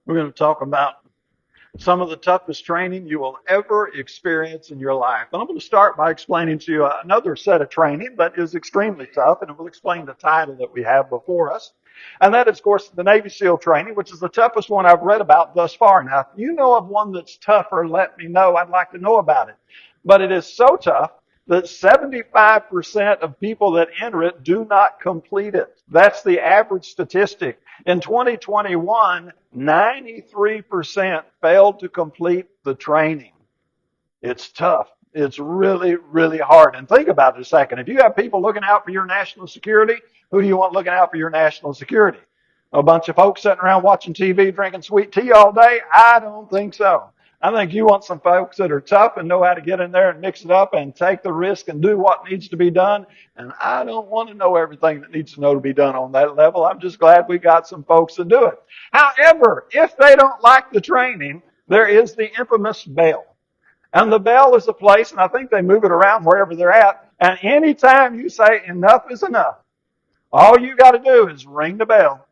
We're going to talk about some of the toughest training you will ever experience in your life. And I'm going to start by explaining to you another set of training that is extremely tough, and it will explain the title that we have before us. And that is, of course, the Navy SEAL training, which is the toughest one I've read about thus far. Now, if you know of one that's tougher, let me know. I'd like to know about it. But it is so tough that 75% of people that enter it do not complete it. That's the average statistic. In 2021, 93% failed to complete the training. It's tough. It's really, really hard. And think about it a second. If you have people looking out for your national security, who do you want looking out for your national security? A bunch of folks sitting around watching TV, drinking sweet tea all day? I don't think so. I think you want some folks that are tough and know how to get in there and mix it up and take the risk and do what needs to be done. And I don't want to know everything that needs to know to be done on that level. I'm just glad we got some folks that do it. However, if they don't like the training, there is the infamous bell. And the bell is a place, and I think they move it around wherever they're at. And anytime you say enough is enough, all you got to do is ring the bell,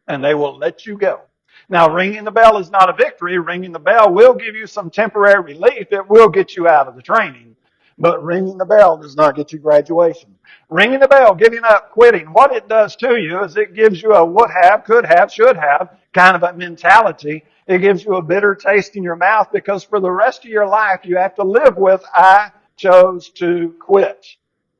and they will let you go. Now, ringing the bell is not a victory. Ringing the bell will give you some temporary relief. It will get you out of the training. But ringing the bell does not get you graduation. Ringing the bell, giving up, quitting, what it does to you is it gives you a would have, could have, should have kind of a mentality. It gives you a bitter taste in your mouth because for the rest of your life you have to live with, I chose to quit.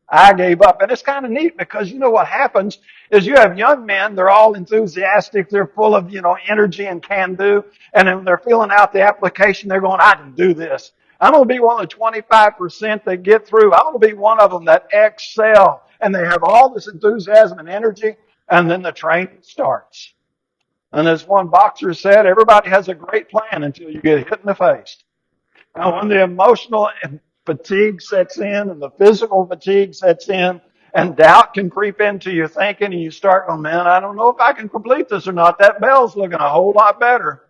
I gave up. And it's kind of neat because you know what happens is you have young men, they're all enthusiastic, they're full of, energy and can do. And then they're filling out the application, they're going, I can do this. I'm going to be one of the 25% that get through. I'm going to be one of them that excel. And they have all this enthusiasm and energy. And then the training starts. And as one boxer said, everybody has a great plan until you get hit in the face. Now, when the emotional fatigue sets in and the physical fatigue sets in and doubt can creep into your thinking and you start going, man, I don't know if I can complete this or not. That bell's looking a whole lot better.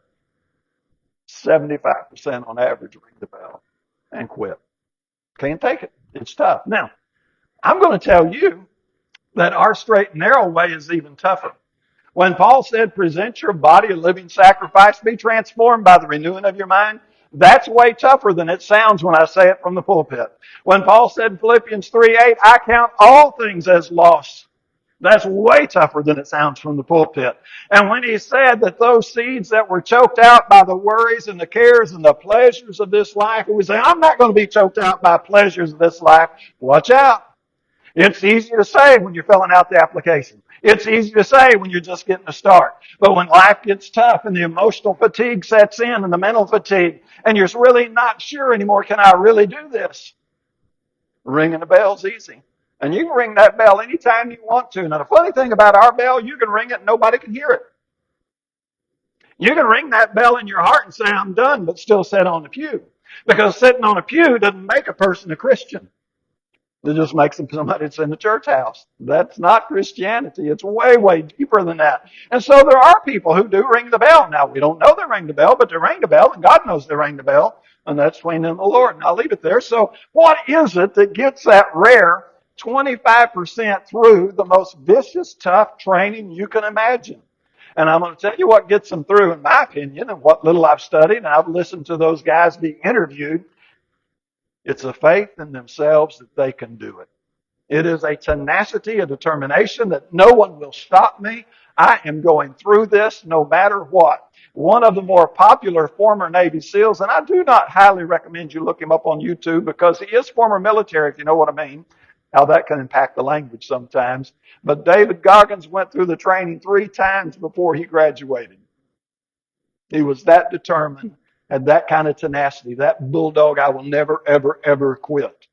75% on average ring the bell and quit. Can't take it. It's tough. Now, I'm going to tell you that our straight and narrow way is even tougher. When Paul said, present your body a living sacrifice, be transformed by the renewing of your mind, that's way tougher than it sounds when I say it from the pulpit. When Paul said in Philippians 3:8, I count all things as loss, that's way tougher than it sounds from the pulpit. And when he said that those seeds that were choked out by the worries and the cares and the pleasures of this life, we say, I'm not going to be choked out by pleasures of this life. Watch out. It's easy to say when you're filling out the application. It's easy to say when you're just getting a start. But when life gets tough and the emotional fatigue sets in and the mental fatigue, and you're really not sure anymore, can I really do this? Ringing the bell's easy. And you can ring that bell anytime you want to. Now, the funny thing about our bell, you can ring it and nobody can hear it. You can ring that bell in your heart and say, I'm done, but still sit on the pew. Because sitting on a pew doesn't make a person a Christian. It just makes them somebody that's in the church house. That's not Christianity. It's way, way deeper than that. And so there are people who do ring the bell. Now, we don't know they ring the bell, but they ring the bell, and God knows they ring the bell, and that's between them and the Lord. And I'll leave it there. So what is it that gets that rare 25% through the most vicious, tough training you can imagine? And I'm going to tell you what gets them through, in my opinion, and what little I've studied, and I've listened to those guys be interviewed. It's a faith in themselves that they can do it. It is a tenacity, a determination that no one will stop me. I am going through this no matter what. One of the more popular former Navy SEALs, and I do not highly recommend you look him up on YouTube because he is former military, if you know what I mean, how that can impact the language sometimes. But David Goggins went through the training 3 times before he graduated. He was that determined. Had that kind of tenacity, that bulldog, I will never, ever, ever quit.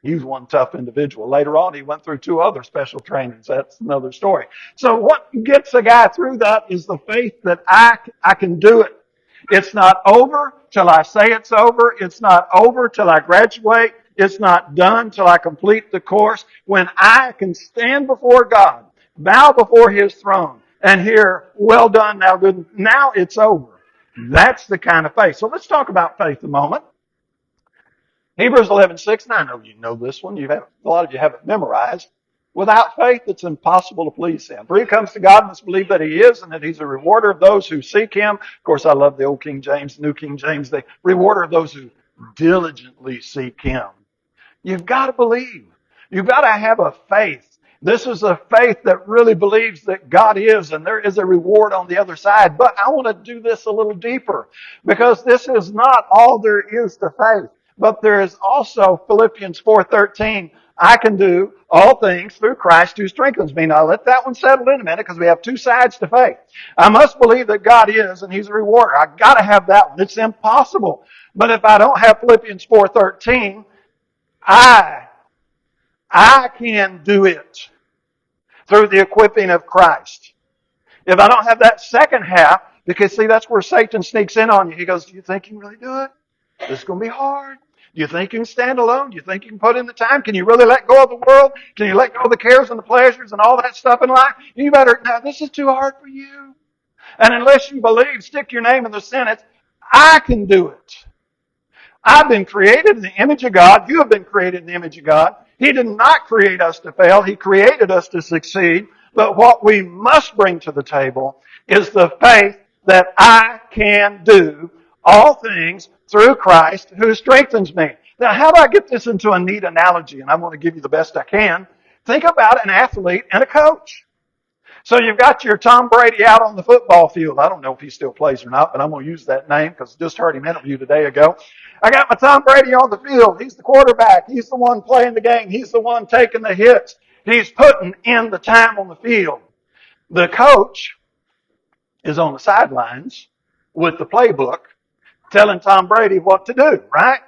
He was one tough individual. Later on, he went through 2 other special trainings. That's another story. So what gets a guy through that is the faith that I can do it. It's not over till I say it's over. It's not over till I graduate. It's not done till I complete the course. When I can stand before God, bow before His throne, and hear, well done, now good, now it's over. That's the kind of faith. So let's talk about faith a moment. Hebrews 11:6, and I know you know this one. A lot of you have it memorized. Without faith, it's impossible to please Him. For he who comes to God must believe that He is and that He's a rewarder of those who seek Him. Of course, I love the old King James, New King James, the rewarder of those who diligently seek Him. You've got to believe. You've got to have a faith. This is a faith that really believes that God is and there is a reward on the other side. But I want to do this a little deeper because this is not all there is to faith. But there is also Philippians 4:13. I can do all things through Christ who strengthens me. Now let that one settle in a minute because we have two sides to faith. I must believe that God is and He's a rewarder. I've got to have that one. It's impossible. But if I don't have Philippians 4:13, I can do it through the equipping of Christ. If I don't have that second half, because see, that's where Satan sneaks in on you. He goes, do you think you can really do it? This is going to be hard. Do you think you can stand alone? Do you think you can put in the time? Can you really let go of the world? Can you let go of the cares and the pleasures and all that stuff in life? You better, no, this is too hard for you. And unless you believe, stick your name in the sentence, I can do it. I've been created in the image of God. You have been created in the image of God. He did not create us to fail. He created us to succeed. But what we must bring to the table is the faith that I can do all things through Christ who strengthens me. Now, how do I get this into a neat analogy? And I'm going to give you the best I can. Think about an athlete and a coach. So you've got your Tom Brady out on the football field. I don't know if he still plays or not, but I'm going to use that name because I just heard him interviewed a day ago. I got my Tom Brady on the field. He's the quarterback. He's the one playing the game. He's the one taking the hits. He's putting in the time on the field. The coach is on the sidelines with the playbook telling Tom Brady what to do, right?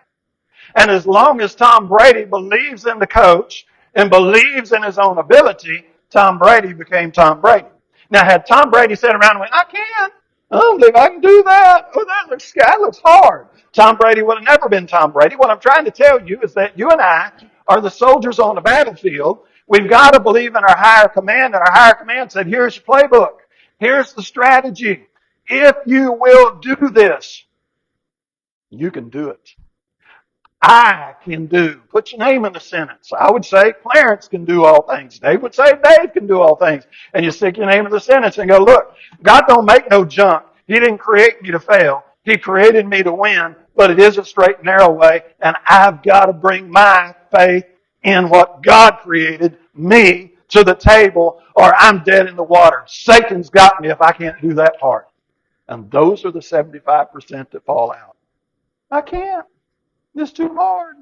And as long as Tom Brady believes in the coach and believes in his own ability, Tom Brady became Tom Brady. Now, had Tom Brady sat around and went, I can't. I don't believe I can do that. Oh, that looks hard. Tom Brady would have never been Tom Brady. What I'm trying to tell you is that you and I are the soldiers on the battlefield. We've got to believe in our higher command, and our higher command said, here's your playbook. Here's the strategy. If you will do this, you can do it. I can do. Put your name in the sentence. I would say Clarence can do all things. Dave would say Dave can do all things. And you stick your name in the sentence and go, look, God don't make no junk. He didn't create me to fail. He created me to win, but it is a straight and narrow way, and I've got to bring my faith in what God created me to the table, or I'm dead in the water. Satan's got me if I can't do that part. And those are the 75% that fall out. I can't. It's too hard.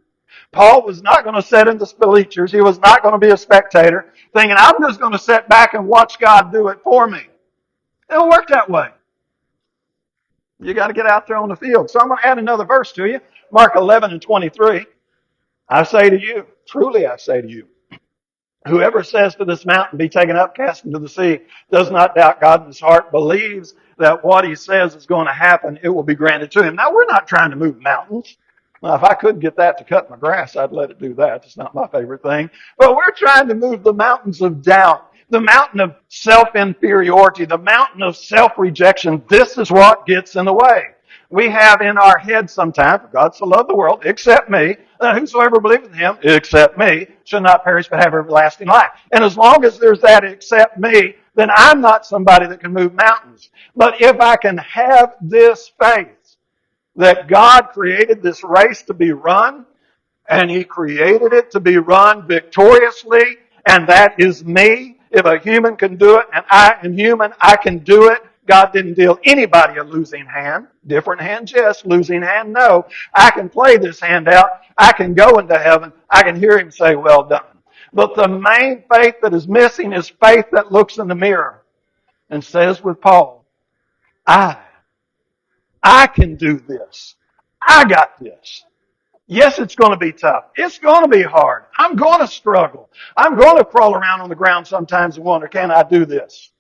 Paul was not going to sit in the bleachers. He was not going to be a spectator thinking, I'm just going to sit back and watch God do it for me. It don't work that way. You got to get out there on the field. So I'm going to add another verse to you. Mark 11:23. I say to you, truly I say to you, whoever says to this mountain, be taken up, cast into the sea, does not doubt God in his heart, believes that what he says is going to happen, it will be granted to him. Now, we're not trying to move mountains. Now, if I couldn't get that to cut my grass, I'd let it do that. It's not my favorite thing. But we're trying to move the mountains of doubt, the mountain of self-inferiority, the mountain of self-rejection. This is what gets in the way. We have in our head sometimes, for God so loved the world, except me, whosoever believeth in him, except me, shall not perish but have everlasting life. And as long as there's that except me, then I'm not somebody that can move mountains. But if I can have this faith, that God created this race to be run, and He created it to be run victoriously, and that is me. If a human can do it, and I am human, I can do it. God didn't deal anybody a losing hand. Different hand, yes. Losing hand, no. I can play this hand out. I can go into heaven. I can hear Him say, well done. But the main faith that is missing is faith that looks in the mirror and says with Paul, I can do this. I got this. Yes, it's going to be tough. It's going to be hard. I'm going to struggle. I'm going to crawl around on the ground sometimes and wonder, can I do this?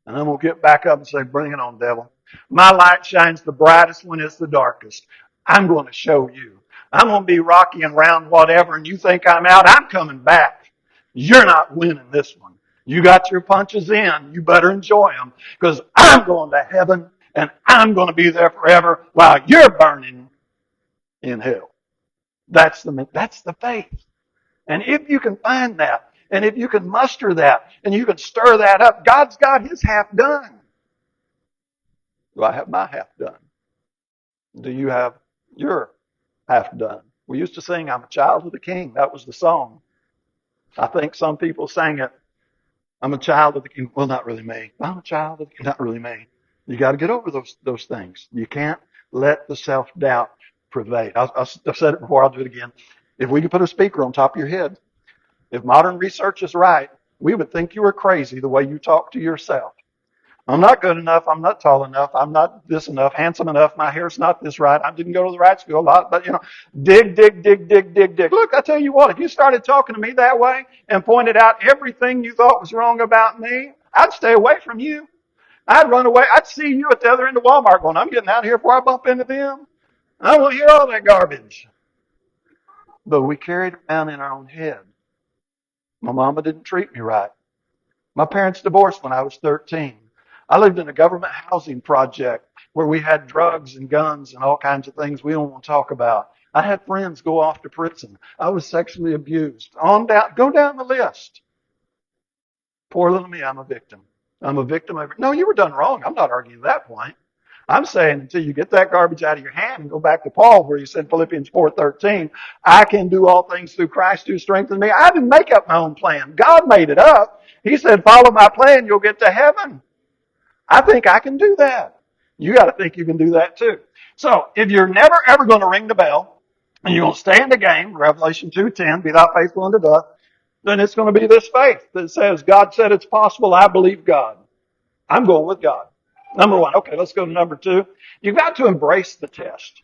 And then we'll get back up and say, bring it on, devil. My light shines the brightest when it's the darkest. I'm going to show you. I'm going to be rocky and round whatever, and you think I'm out. I'm coming back. You're not winning this one. You got your punches in. You better enjoy them, because I'm going to heaven, and I'm going to be there forever while you're burning in hell. That's the faith. And if you can find that, And if you can muster that and you can stir that up, God's got his half done. Do I have my half done? Do you have your half done? We used to sing, I'm a child of the King. That was the song. I think some people sang it, I'm a child of the King. Well, not really me. I'm a child of the King. Not really me. You got to get over those things. You can't let the self-doubt pervade. I've said it before. I'll do it again. If we could put a speaker on top of your head, if modern research is right, we would think you were crazy the way you talk to yourself. I'm not good enough. I'm not tall enough. I'm not this enough, handsome enough. My hair's not this right. I didn't go to the right school a lot, but dig, dig, dig, dig, dig, dig. Look, I tell you what, if you started talking to me that way and pointed out everything you thought was wrong about me, I'd stay away from you. I'd run away. I'd see you at the other end of Walmart going, I'm getting out of here before I bump into them. I don't want to hear all that garbage. But we carried it around in our own head. My mama didn't treat me right. My parents divorced when I was 13. I lived in a government housing project where we had drugs and guns and all kinds of things we don't want to talk about. I had friends go off to prison. I was sexually abused. On down, go down the list. Poor little me, I'm a victim. I'm a victim of it. No, you were done wrong. I'm not arguing that point. I'm saying until you get that garbage out of your hand and go back to Paul where he said Philippians 4:13, I can do all things through Christ who strengthens me. I didn't make up my own plan. God made it up. He said, follow my plan, you'll get to heaven. I think I can do that. You got to think you can do that too. So if you're never ever going to ring the bell and you're going to stay in the game, Revelation 2:10, be thou faithful unto death, then it's going to be this faith that says, God said it's possible, I believe God. I'm going with God. Number one. Okay, let's go to number two. You've got to embrace the test.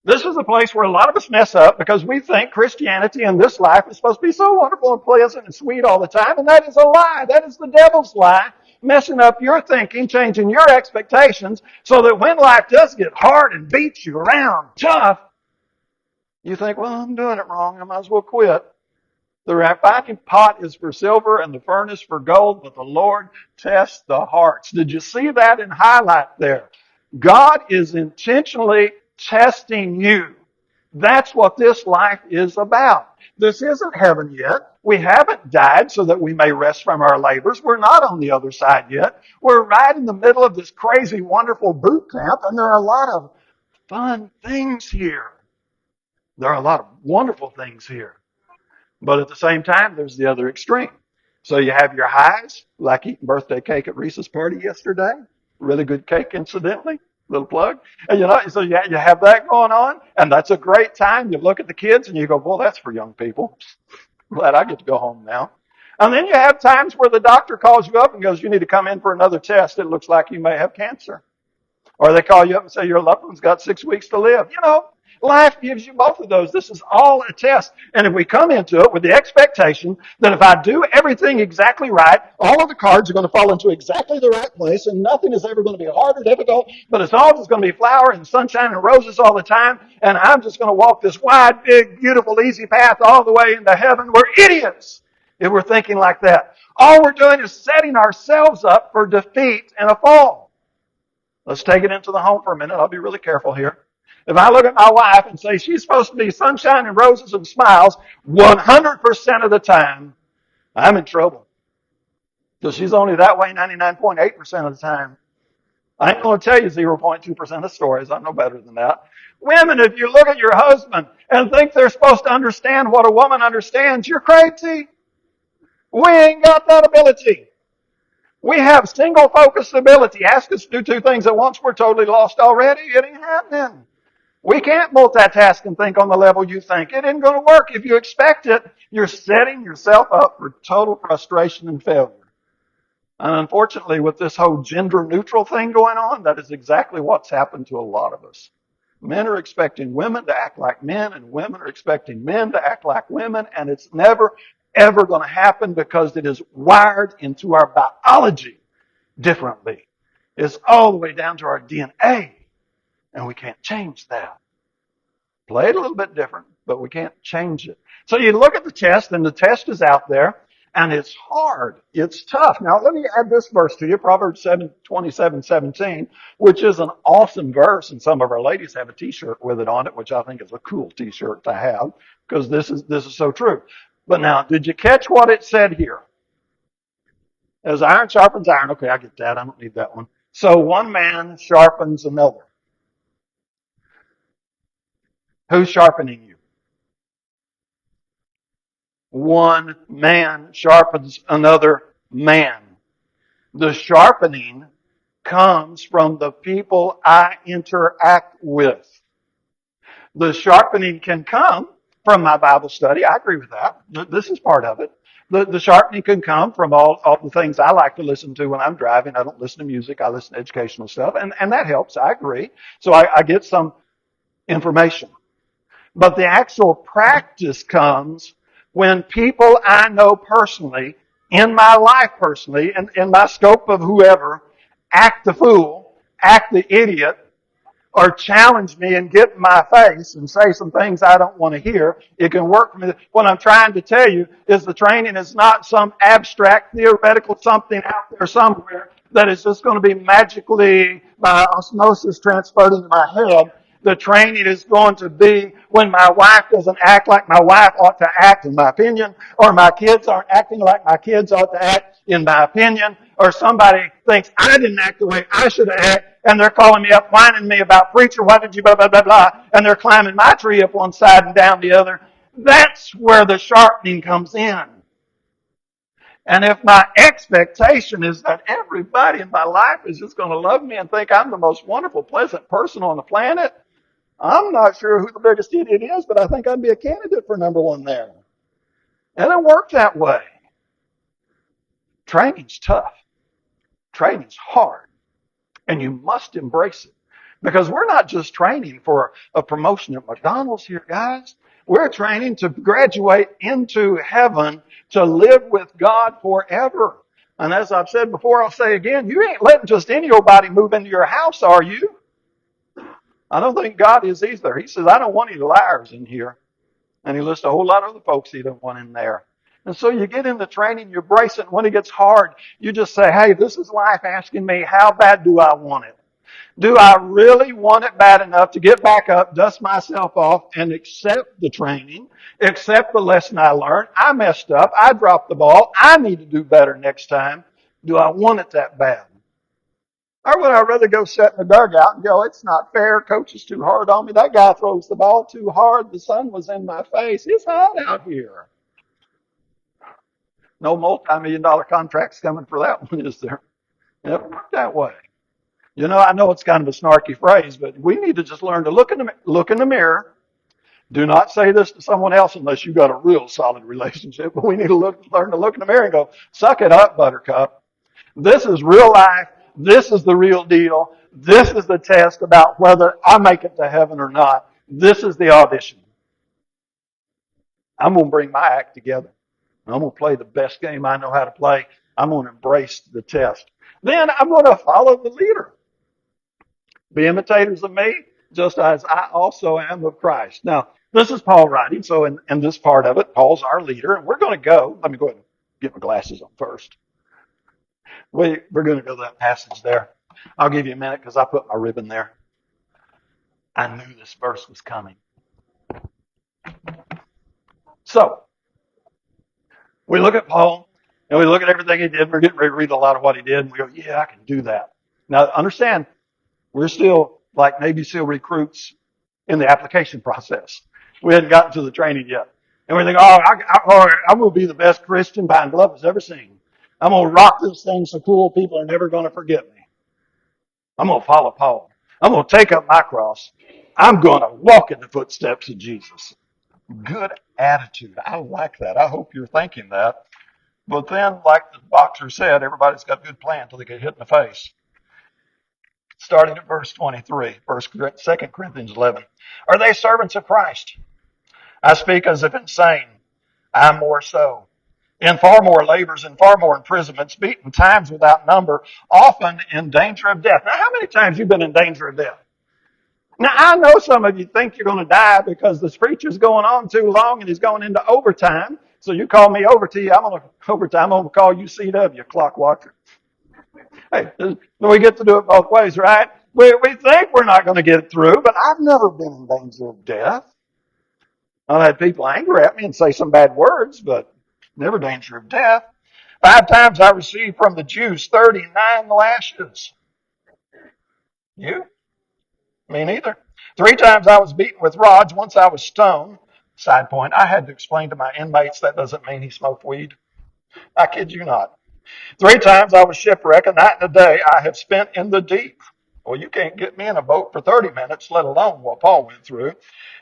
This is a place where a lot of us mess up because we think Christianity in this life is supposed to be so wonderful and pleasant and sweet all the time, and that is a lie. That is the devil's lie, messing up your thinking, changing your expectations, so that when life does get hard and beats you around tough, you think, well, I'm doing it wrong. I might as well quit. The refining pot is for silver and the furnace for gold, but the Lord tests the hearts. Did you see that in highlight there? God is intentionally testing you. That's what this life is about. This isn't heaven yet. We haven't died so that we may rest from our labors. We're not on the other side yet. We're right in the middle of this crazy, wonderful boot camp, and there are a lot of fun things here. There are a lot of wonderful things here. But at the same time, there's the other extreme. So you have your highs, like eating birthday cake at Reese's party yesterday. Really good cake, incidentally. Little plug. And so you have that going on, and that's a great time. You look at the kids and you go, well, that's for young people. Glad I get to go home now. And then you have times where the doctor calls you up and goes, you need to come in for another test. It looks like you may have cancer. Or they call you up and say your loved one's got 6 weeks to live. Life gives you both of those. This is all a test. And if we come into it with the expectation that if I do everything exactly right, all of the cards are going to fall into exactly the right place and nothing is ever going to be hard or difficult, but it's all just going to be flower and sunshine and roses all the time, and I'm just going to walk this wide, big, beautiful, easy path all the way into heaven, we're idiots if we're thinking like that. All we're doing is setting ourselves up for defeat and a fall. Let's take it into the home for a minute. I'll be really careful here. If I look at my wife and say she's supposed to be sunshine and roses and smiles 100% of the time, I'm in trouble. Because she's only that way 99.8% of the time. I ain't going to tell you 0.2% of stories. I know better than that. Women, if you look at your husband and think they're supposed to understand what a woman understands, you're crazy. We ain't got that ability. We have single-focused ability. Ask us to do two things at once, we're totally lost already. It ain't happening. We can't multitask and think on the level you think. It isn't going to work. If you expect it, you're setting yourself up for total frustration and failure. And unfortunately, with this whole gender-neutral thing going on, that is exactly what's happened to a lot of us. Men are expecting women to act like men, and women are expecting men to act like women, and it's never, ever going to happen because it is wired into our biology differently. It's all the way down to our DNA. And we can't change that. Play it a little bit different, but we can't change it. So you look at the test, and the test is out there, and it's hard. It's tough. Now, let me add this verse to you, Proverbs 27:17, which is an awesome verse, and some of our ladies have a T-shirt with it on it, which I think is a cool T-shirt to have, because this is so true. But now, did you catch what it said here? As iron sharpens iron. Okay, I get that. I don't need that one. So one man sharpens another. Who's sharpening you? One man sharpens another man. The sharpening comes from the people I interact with. The sharpening can come from my Bible study. I agree with that. This is part of it. The sharpening can come from all the things I like to listen to when I'm driving. I don't listen to music. I listen to educational stuff. And that helps. I agree. So I get some information. But the actual practice comes when people I know personally, in my life personally, and in my scope of whoever, act the fool, act the idiot, or challenge me and get in my face and say some things I don't want to hear. It can work for me. What I'm trying to tell you is the training is not some abstract, theoretical something out there somewhere that is just going to be magically by osmosis transferred into my head. The training is going to be when my wife doesn't act like my wife ought to act, in my opinion, or my kids aren't acting like my kids ought to act, in my opinion, or somebody thinks I didn't act the way I should have acted, and they're calling me up, whining me about, preacher, why did you blah, blah, blah, blah, and they're climbing my tree up one side and down the other. That's where the sharpening comes in. And if my expectation is that everybody in my life is just going to love me and think I'm the most wonderful, pleasant person on the planet, I'm not sure who the biggest idiot is, but I think I'd be a candidate for number one there. And it worked that way. Training's tough. Training's hard. And you must embrace it. Because we're not just training for a promotion at McDonald's here, guys. We're training to graduate into heaven to live with God forever. And as I've said before, I'll say again, you ain't letting just any old body move into your house, are you? I don't think God is either. He says, I don't want any liars in here. And he lists a whole lot of other folks he don't want in there. And so you get in the training, you embrace it, and when it gets hard, you just say, hey, this is life asking me, how bad do I want it? Do I really want it bad enough to get back up, dust myself off, and accept the training, accept the lesson I learned? I messed up. I dropped the ball. I need to do better next time. Do I want it that bad? Or would I rather go sit in the dugout and go, it's not fair, coach is too hard on me, that guy throws the ball too hard, the sun was in my face, it's hot out here. No multi-million-dollar contracts coming for that one, is there? It never worked that way. You know, I know it's kind of a snarky phrase, but we need to just learn to look in the mirror. Do not say this to someone else unless you've got a real solid relationship. But we need to learn to look in the mirror and go, suck it up, buttercup. This is real life. This is the real deal. This is the test about whether I make it to heaven or not. This is the audition. I'm going to bring my act together. I'm going to play the best game I know how to play. I'm going to embrace the test. Then I'm going to follow the leader. Be imitators of me, just as I also am of Christ. Now, this is Paul writing, so in this part of it, Paul's our leader, and we're going to go. Let me go ahead and get my glasses on first. We're going to go to that passage there. I'll give you a minute because I put my ribbon there. I knew this verse was coming. So, we look at Paul, and we look at everything he did. We're getting ready to read a lot of what he did, and we go, yeah, I can do that. Now, understand, we're still like Navy SEAL recruits in the application process. We hadn't gotten to the training yet. And we think, I'm going to be the best Christian Pine Bluff has ever seen. I'm going to rock this thing so cool people are never going to forget me. I'm going to follow Paul. I'm going to take up my cross. I'm going to walk in the footsteps of Jesus. Good attitude. I like that. I hope you're thinking that. But then, like the boxer said, everybody's got a good plan until they get hit in the face. Starting at verse 23, 2 Corinthians 11. Are they servants of Christ? I speak as if insane. I'm more so. In far more labors, in far more imprisonments, beaten times without number, often in danger of death. Now, how many times have you been in danger of death? Now, I know some of you think you're going to die because this preacher's going on too long and he's going into overtime. So you call me over to you. I'm going to call you CW, clock watcher. Hey, we get to do it both ways, right? We think we're not going to get it through, but I've never been in danger of death. I've had people angry at me and say some bad words, but never danger of death. 5 times I received from the Jews 39 lashes. You? Me neither. 3 times I was beaten with rods. Once I was stoned. Side point, I had to explain to my inmates that doesn't mean he smoked weed. I kid you not. 3 times I was shipwrecked. A night and a day I have spent in the deep. Well, you can't get me in a boat for 30 minutes, let alone what Paul went through.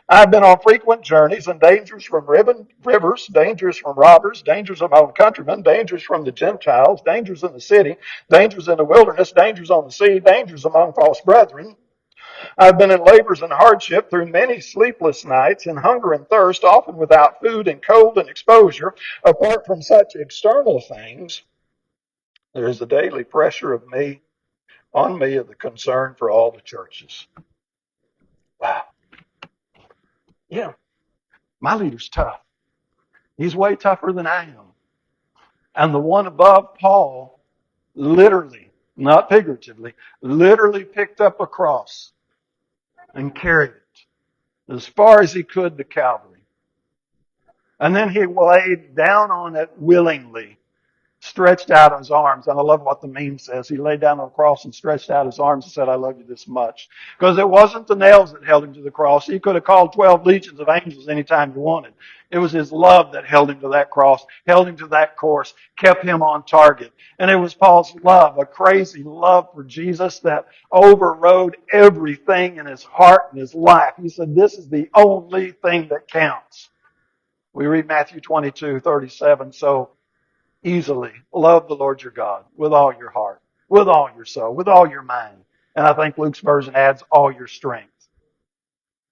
I've been on frequent journeys and dangers from rivers, dangers from robbers, dangers of my own countrymen, dangers from the Gentiles, dangers in the city, dangers in the wilderness, dangers on the sea, dangers among false brethren. I've been in labors and hardship through many sleepless nights, in hunger and thirst, often without food and cold and exposure. Apart from such external things, there is the daily pressure on me of the concern for all the churches. Wow. Yeah, my leader's tough. He's way tougher than I am. And the one above Paul literally, not figuratively, literally picked up a cross and carried it as far as he could to Calvary. And then he laid down on it willingly, stretched out his arms. And I love what the meme says. He laid down on the cross and stretched out his arms and said, I love you this much. Because it wasn't the nails that held him to the cross. He could have called 12 legions of angels anytime he wanted. It was his love that held him to that cross, held him to that course, kept him on target. And it was Paul's love, a crazy love for Jesus that overrode everything in his heart and his life. He said, this is the only thing that counts. We read Matthew 22:37. So easily love the Lord your God with all your heart, with all your soul, with all your mind. And I think Luke's version adds all your strength.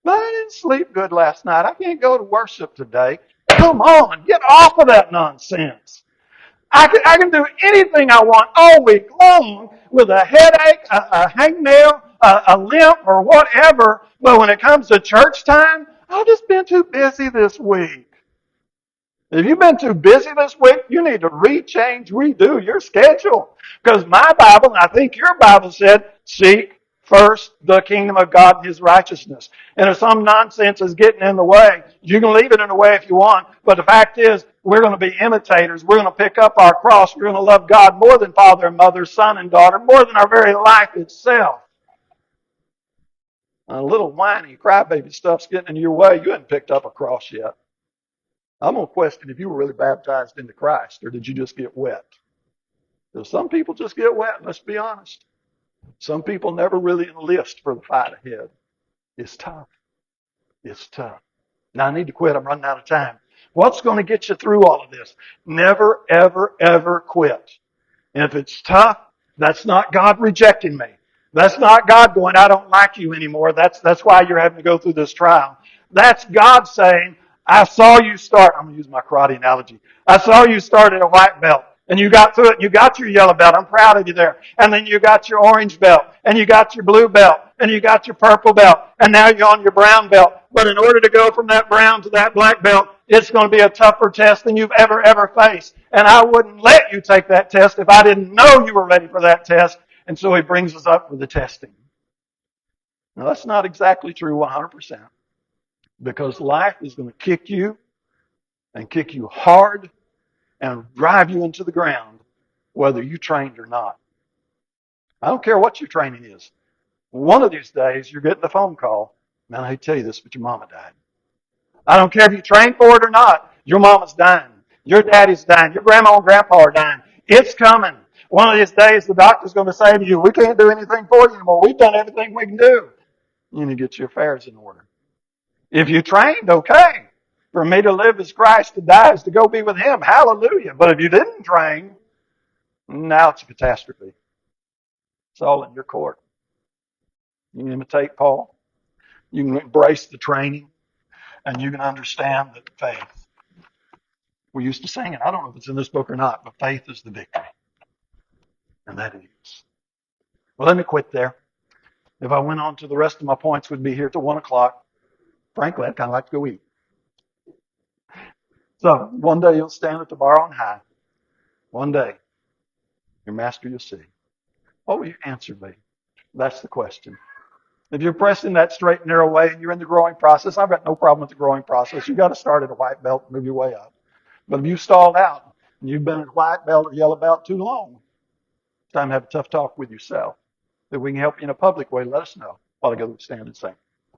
But I didn't sleep good last night. I can't go to worship today. Come on, get off of that nonsense. I can do anything I want all week long with a headache, a hangnail, a limp, or whatever. But when it comes to church time, I've just been too busy this week. If you've been too busy this week, you need to redo your schedule. Because my Bible, and I think your Bible said, seek first the kingdom of God and His righteousness. And if some nonsense is getting in the way, you can leave it in the way if you want. But the fact is, we're going to be imitators. We're going to pick up our cross. We're going to love God more than father and mother, son and daughter, more than our very life itself. A little whiny crybaby stuff's getting in your way. You haven't picked up a cross yet. I'm going to question if you were really baptized into Christ or did you just get wet? Because some people just get wet, let's be honest. Some people never really enlist for the fight ahead. It's tough. It's tough. Now I need to quit. I'm running out of time. What's going to get you through all of this? Never, ever, ever quit. And if it's tough, that's not God rejecting me. That's not God going, I don't like you anymore. That's why you're having to go through this trial. That's God saying, I saw you start. I'm going to use my karate analogy. I saw you start at a white belt. And you got through it. You got your yellow belt. I'm proud of you there. And then you got your orange belt. And you got your blue belt. And you got your purple belt. And now you're on your brown belt. But in order to go from that brown to that black belt, it's going to be a tougher test than you've ever faced. And I wouldn't let you take that test if I didn't know you were ready for that test. And so He brings us up for the testing. Now that's not exactly true 100%. Because life is going to kick you and kick you hard and drive you into the ground, whether you trained or not. I don't care what your training is. One of these days, you're getting a phone call. Man, I hate to tell you this, but your mama died. I don't care if you trained for it or not. Your mama's dying. Your daddy's dying. Your grandma and grandpa are dying. It's coming. One of these days, the doctor's going to say to you, we can't do anything for you anymore. We've done everything we can do. You need to get your affairs in order. If you trained, okay. For me to live as Christ, to die is to go be with Him. Hallelujah. But if you didn't train, now it's a catastrophe. It's all in your court. You can imitate Paul. You can embrace the training. And you can understand that faith. We used to sing it. I don't know if it's in this book or not, but faith is the victory. And that is. Well, let me quit there. If I went on to the rest of my points, we'd be here till 1 o'clock. Frankly, I'd kind of like to go eat. So, one day you'll stand at the bar on high. One day, your master you'll see. What will your answer be? That's the question. If you're pressed in that straight and narrow way and you're in the growing process, I've got no problem with the growing process. You've got to start at a white belt and move your way up. But if you've stalled out and you've been at a white belt or yellow belt too long, it's time to have a tough talk with yourself. If we can help you in a public way, let us know. While I go stand and sing.